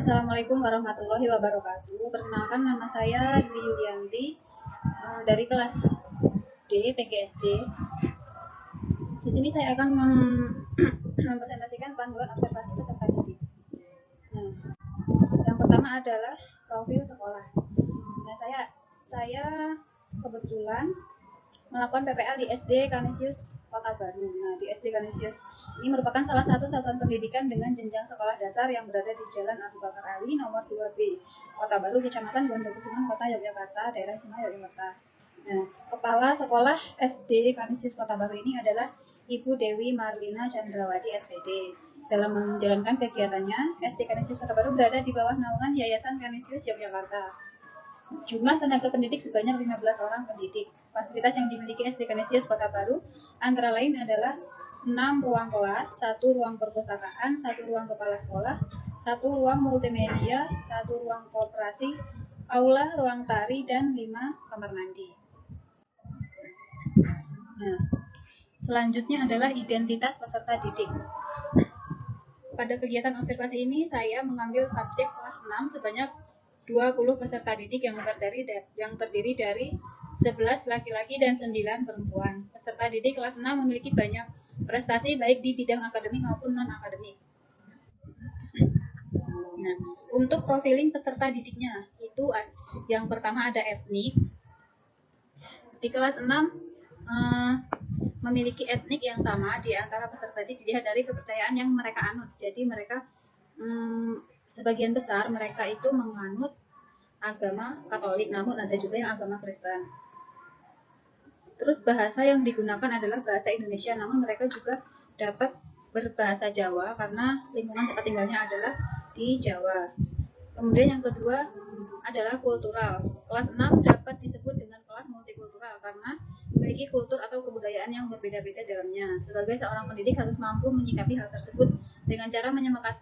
Assalamualaikum warahmatullahi wabarakatuh. Perkenalkan, nama saya Dwi Yulianti dari kelas D PGSD. Di sini saya akan mempresentasikan panduan observasi peserta didik. Nah, yang pertama adalah profil sekolah. Nah, saya kebetulan melakukan PPL di SD Kanisius Kota Baru. Nah, di SD Kanisius ini merupakan salah satu satuan pendidikan dengan jenjang sekolah dasar yang berada di Jalan Abu Bakar Ali nomor 2B, Kota Baru, Kecamatan Gondokusuman, Kota Yogyakarta, Daerah Istimewa Yogyakarta. Nah, Kepala Sekolah SD Kanisius Kota Baru ini adalah Ibu Dewi Marlina Chandrawati SPD. Dalam menjalankan kegiatannya, SD Kanisius Kota Baru berada di bawah naungan Yayasan Kanisius Yogyakarta. Jumlah tenaga pendidik sebanyak 15 orang pendidik. Fasilitas yang dimiliki SD Kanisius Kota Baru antara lain adalah 6 ruang kelas, 1 ruang perpustakaan, 1 ruang kepala sekolah, 1 ruang multimedia, 1 ruang koperasi, aula, ruang tari, dan 5 kamar mandi. Nah, selanjutnya adalah identitas peserta didik. Pada kegiatan observasi ini, saya mengambil subjek kelas 6 sebanyak 20 peserta didik yang terdiri dari 11 laki-laki dan 9 perempuan. Peserta didik kelas 6 memiliki banyak prestasi baik di bidang akademik maupun non-akademik. Nah, untuk profiling peserta didiknya, itu yang pertama ada etnik. Di kelas 6 memiliki etnik yang sama di antara peserta didik dilihat dari kepercayaan yang mereka anut. Jadi mereka sebagian besar mereka itu menganut agama Katolik, namun ada juga yang agama Kristen. Terus bahasa yang digunakan adalah bahasa Indonesia, namun mereka juga dapat berbahasa Jawa karena lingkungan tempat tinggalnya adalah di Jawa. Kemudian yang kedua adalah kultural. Kelas 6 dapat disebut dengan kelas multikultural karena memiliki kultur atau kebudayaan yang berbeda-beda dalamnya. Sebagai seorang pendidik harus mampu menyikapi hal tersebut dengan cara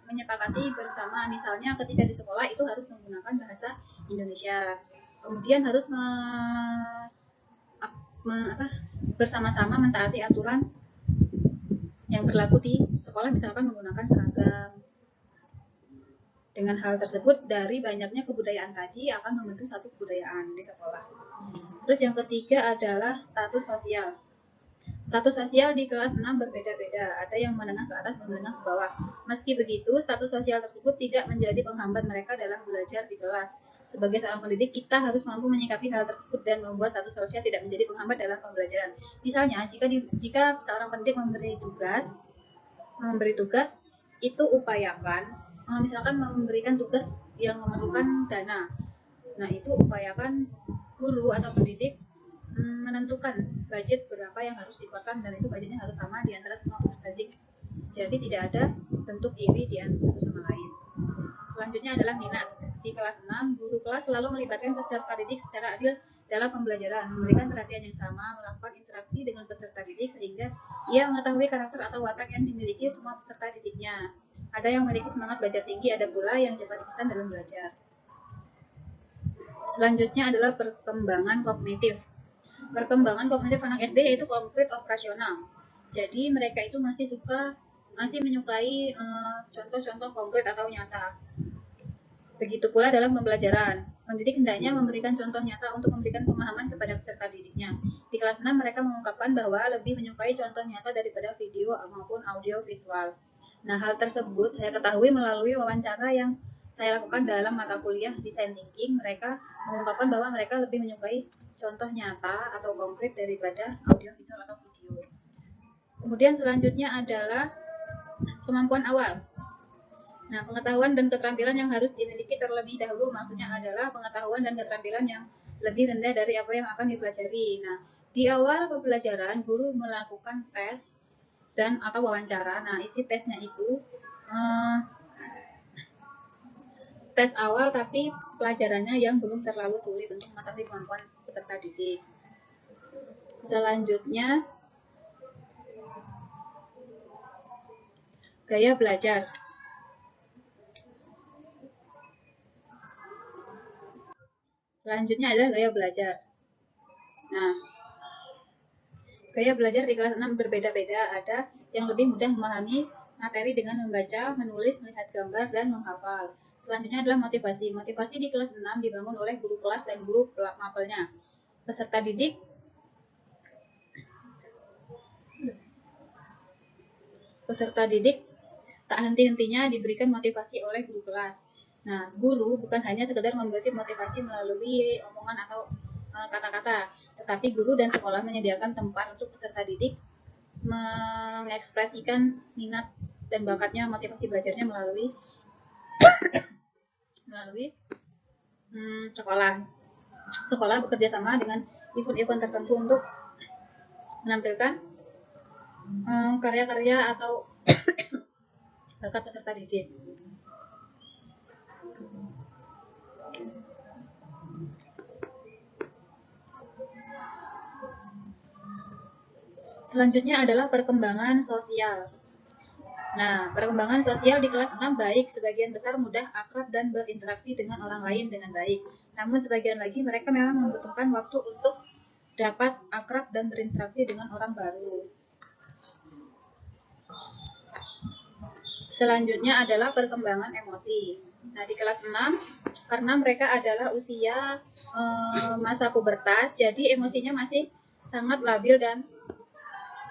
menyepakati bersama. Misalnya ketika di sekolah itu harus menggunakan bahasa Indonesia. Kemudian harus bersama-sama mentaati aturan yang berlaku di sekolah, misalkan menggunakan seragam. Dengan hal tersebut, dari banyaknya kebudayaan tadi akan membentuk satu kebudayaan di sekolah. Terus yang ketiga adalah status sosial. Status sosial di kelas 6 berbeda-beda, ada yang menengah ke atas dan menengah ke bawah. Meski begitu, status sosial tersebut tidak menjadi penghambat mereka dalam belajar di kelas. Sebagai seorang pendidik, kita harus mampu menyikapi hal tersebut dan membuat status sosial tidak menjadi penghambat dalam pembelajaran. Misalnya, jika seorang pendidik memberi tugas, itu upayakan, misalkan memberikan tugas yang memerlukan dana. Nah, itu upayakan guru atau pendidik menentukan budget berapa yang harus dikeluarkan, dan itu budgetnya harus sama di antara semua peserta didik. Jadi tidak ada bentuk iri di antara satu sama lain. Selanjutnya adalah minat. Di kelas 6, guru kelas selalu melibatkan peserta didik secara adil dalam pembelajaran, memberikan perhatian yang sama, melakukan interaksi dengan peserta didik sehingga ia mengetahui karakter atau watak yang dimiliki semua peserta didiknya. Ada yang memiliki semangat belajar tinggi, ada pula yang cepat bosan dalam belajar. Selanjutnya adalah perkembangan kognitif. Perkembangan kognitif anak SD yaitu konkret operasional. Jadi mereka itu masih menyukai contoh-contoh konkret atau nyata. Begitu pula dalam pembelajaran. Pendidik hendaknya memberikan contoh nyata untuk memberikan pemahaman kepada peserta didiknya. Di kelas 6 mereka mengungkapkan bahwa lebih menyukai contoh nyata daripada video maupun audio visual. Nah, hal tersebut saya ketahui melalui wawancara yang saya lakukan dalam mata kuliah Design Thinking. Mereka mengungkapkan bahwa mereka lebih menyukai contoh nyata atau konkret daripada audio visual atau video. Kemudian selanjutnya adalah kemampuan awal. Nah, pengetahuan dan keterampilan yang harus dimiliki terlebih dahulu maksudnya adalah pengetahuan dan keterampilan yang lebih rendah dari apa yang akan dipelajari. Nah, di awal pembelajaran guru melakukan tes dan atau wawancara. Nah, isi tesnya itu tes awal tapi pelajarannya yang belum terlalu sulit untuk mengetahui kemampuan peserta didik. Selanjutnya gaya belajar. Selanjutnya adalah gaya belajar. Nah, gaya belajar di kelas 6 berbeda-beda. Ada yang lebih mudah memahami materi dengan membaca, menulis, melihat gambar, dan menghafal. Selanjutnya adalah motivasi. Motivasi di kelas 6 dibangun oleh guru kelas dan guru mapelnya. Peserta didik tak henti-hentinya diberikan motivasi oleh guru kelas. Nah, guru bukan hanya sekedar memberi motivasi melalui omongan atau kata-kata, tetapi guru dan sekolah menyediakan tempat untuk peserta didik mengekspresikan minat dan bakatnya, motivasi belajarnya melalui sekolah. Sekolah bekerja sama dengan event-event tertentu untuk menampilkan karya-karya atau bakat peserta didik. Selanjutnya adalah perkembangan sosial. Nah, perkembangan sosial di kelas 6 baik, sebagian besar mudah akrab dan berinteraksi dengan orang lain dengan baik. Namun sebagian lagi mereka memang membutuhkan waktu untuk dapat akrab dan berinteraksi dengan orang baru. Selanjutnya adalah perkembangan emosi. Nah, di kelas 6, karena mereka adalah usia masa pubertas, jadi emosinya masih sangat labil dan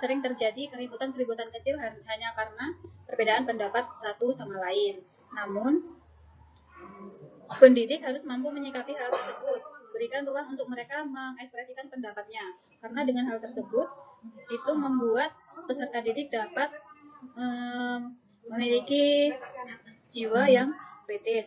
sering terjadi keributan-keributan kecil hanya karena perbedaan pendapat satu sama lain. Namun, pendidik harus mampu menyikapi hal tersebut, berikan ruang untuk mereka mengekspresikan pendapatnya. Karena dengan hal tersebut, itu membuat peserta didik dapat memiliki jiwa yang kritis.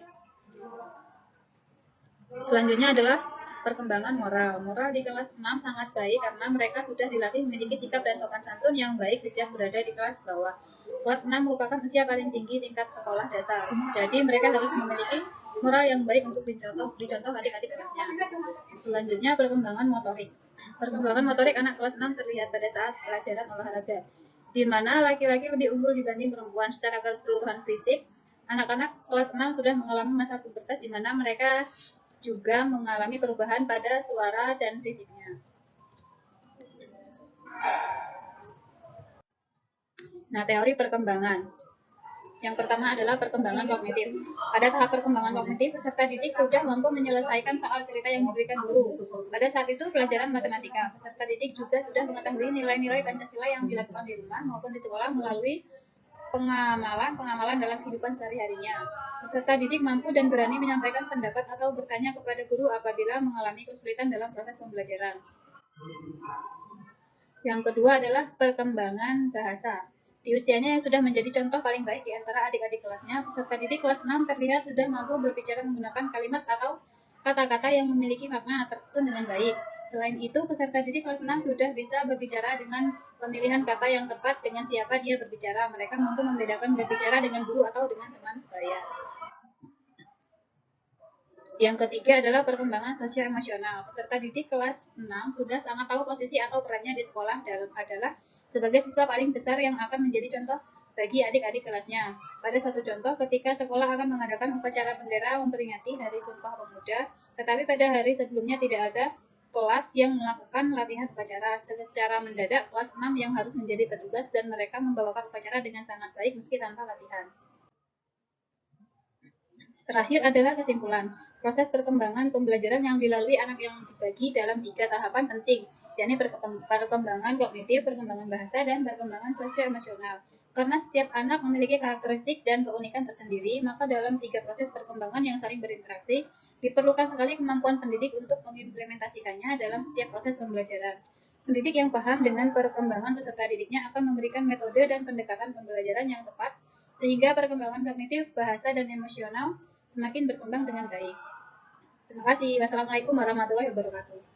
Selanjutnya adalah perkembangan moral. Moral di kelas 6 sangat baik karena mereka sudah dilatih memiliki sikap dan sopan santun yang baik sejak berada di kelas bawah. Kelas 6 merupakan usia paling tinggi tingkat sekolah dasar. Jadi mereka harus memiliki moral yang baik untuk dicontoh adik-adik kelasnya. Selanjutnya perkembangan motorik. Perkembangan motorik anak kelas 6 terlihat pada saat pelajaran olahraga, di mana laki-laki lebih unggul dibanding perempuan secara keseluruhan fisik. Anak-anak kelas 6 sudah mengalami masa pubertas di mana mereka juga mengalami perubahan pada suara dan fisiknya. Nah, teori perkembangan. Yang pertama adalah perkembangan kognitif. Pada tahap perkembangan kognitif, peserta didik sudah mampu menyelesaikan soal cerita yang diberikan guru. Pada saat itu, pelajaran matematika. Peserta didik juga sudah mengetahui nilai-nilai Pancasila yang dilakukan di rumah maupun di sekolah melalui pengamalan dalam kehidupan sehari-harinya. Peserta didik mampu dan berani menyampaikan pendapat atau bertanya kepada guru apabila mengalami kesulitan dalam proses pembelajaran. Yang kedua adalah perkembangan bahasa. Di usianya yang sudah menjadi contoh paling baik di antara adik-adik kelasnya, peserta didik kelas 6 terlihat sudah mampu berbicara menggunakan kalimat atau kata-kata yang memiliki makna tersusun dengan baik. Selain itu, peserta didik kelas 6 sudah bisa berbicara dengan pemilihan kata yang tepat dengan siapa dia berbicara. Mereka mampu membedakan berbicara dengan guru atau dengan teman sebaya. Yang ketiga adalah perkembangan sosio-emosional. Peserta didik kelas 6 sudah sangat tahu posisi atau perannya di sekolah adalah sebagai siswa paling besar yang akan menjadi contoh bagi adik-adik kelasnya. Pada satu contoh, ketika sekolah akan mengadakan upacara bendera memperingati Hari Sumpah Pemuda, tetapi pada hari sebelumnya tidak ada kelas yang melakukan latihan upacara. Secara mendadak, kelas 6 yang harus menjadi petugas dan mereka membawakan upacara dengan sangat baik meski tanpa latihan. Terakhir adalah kesimpulan. Proses perkembangan pembelajaran yang dilalui anak yang dibagi dalam 3 tahapan penting, yakni perkembangan kognitif, perkembangan bahasa, dan perkembangan sosio-emosional. Karena setiap anak memiliki karakteristik dan keunikan tersendiri, maka dalam 3 proses perkembangan yang saling berinteraksi, diperlukan sekali kemampuan pendidik untuk mengimplementasikannya dalam setiap proses pembelajaran. Pendidik yang paham dengan perkembangan peserta didiknya akan memberikan metode dan pendekatan pembelajaran yang tepat, sehingga perkembangan kognitif, bahasa, dan emosional semakin berkembang dengan baik. Terima kasih. Wassalamualaikum warahmatullahi wabarakatuh.